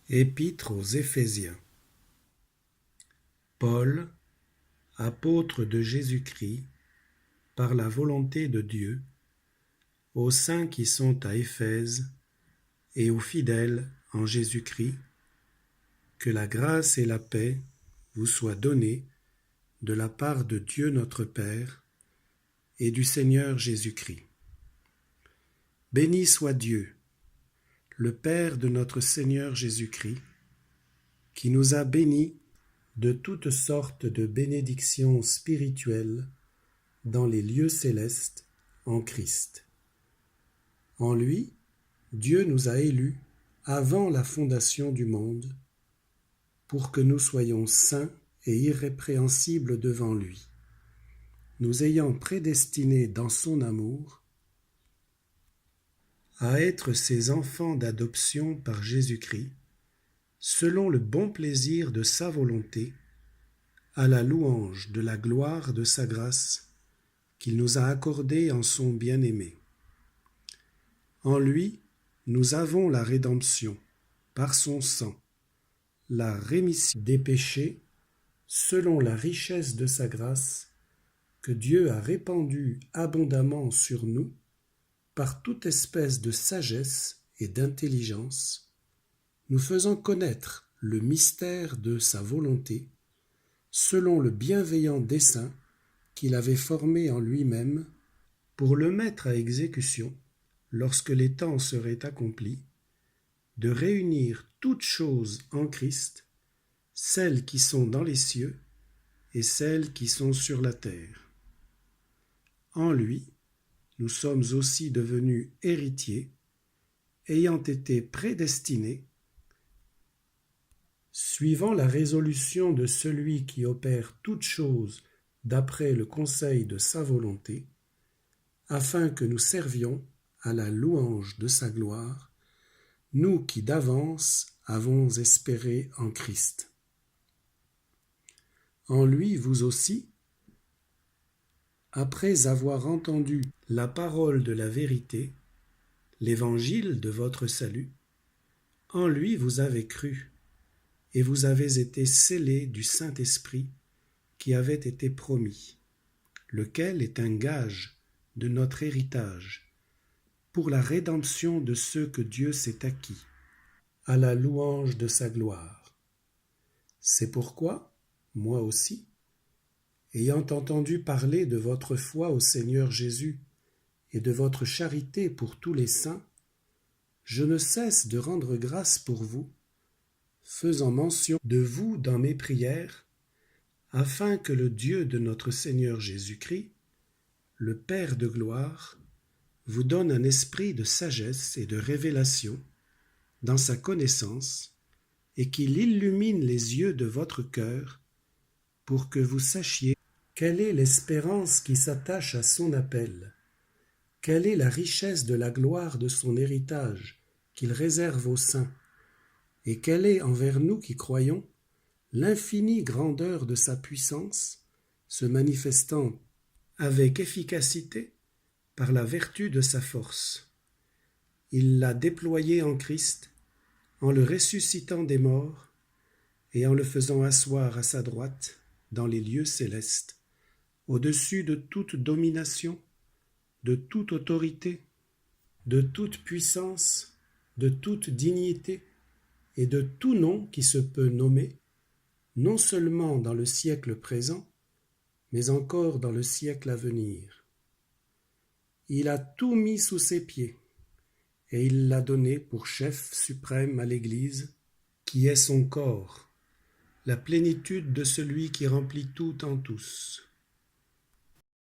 Épître aux Éphésiens. Paul, apôtre de Jésus-Christ, par la volonté de Dieu, aux saints qui sont à Éphèse et aux fidèles en Jésus-Christ, que la grâce et la paix vous soient données de la part de Dieu notre Père et du Seigneur Jésus-Christ. Béni soit Dieu, le Père de notre Seigneur Jésus-Christ, qui nous a bénis de toutes sortes de bénédictions spirituelles dans les lieux célestes en Christ. En lui, Dieu nous a élus avant la fondation du monde pour que nous soyons saints et irrépréhensibles devant lui, nous ayant prédestinés dans son amour à être ses enfants d'adoption par Jésus-Christ, selon le bon plaisir de sa volonté, à la louange de la gloire de sa grâce qu'il nous a accordée en son bien-aimé. En lui, nous avons la rédemption, par son sang, la rémission des péchés, selon la richesse de sa grâce, que Dieu a répandue abondamment sur nous, par toute espèce de sagesse et d'intelligence, nous faisant connaître le mystère de sa volonté, selon le bienveillant dessein qu'il avait formé en lui-même, pour le mettre à exécution, lorsque les temps seraient accomplis, de réunir toutes choses en Christ, celles qui sont dans les cieux et celles qui sont sur la terre. En lui, nous sommes aussi devenus héritiers, ayant été prédestinés, suivant la résolution de celui qui opère toutes choses d'après le conseil de sa volonté, afin que nous servions à la louange de sa gloire, nous qui d'avance avons espéré en Christ. En lui, vous aussi, après avoir entendu la parole de la vérité, l'évangile de votre salut, en lui vous avez cru, et vous avez été scellés du Saint-Esprit qui avait été promis, lequel est un gage de notre héritage, pour la rédemption de ceux que Dieu s'est acquis, à la louange de sa gloire. C'est pourquoi, moi aussi, ayant entendu parler de votre foi au Seigneur Jésus et de votre charité pour tous les saints, je ne cesse de rendre grâce pour vous, faisant mention de vous dans mes prières, afin que le Dieu de notre Seigneur Jésus-Christ, le Père de gloire, vous donne un esprit de sagesse et de révélation dans sa connaissance, et qu'il illumine les yeux de votre cœur, pour que vous sachiez quelle est l'espérance qui s'attache à son appel, quelle est la richesse de la gloire de son héritage qu'il réserve aux saints, et quelle est envers nous qui croyons l'infinie grandeur de sa puissance, se manifestant avec efficacité par la vertu de sa force. Il l'a déployé en Christ, en le ressuscitant des morts et en le faisant asseoir à sa droite dans les lieux célestes, au-dessus de toute domination, de toute autorité, de toute puissance, de toute dignité et de tout nom qui se peut nommer, non seulement dans le siècle présent, mais encore dans le siècle à venir. Il a tout mis sous ses pieds, et il l'a donné pour chef suprême à l'Église, qui est son corps, la plénitude de celui qui remplit tout en tous.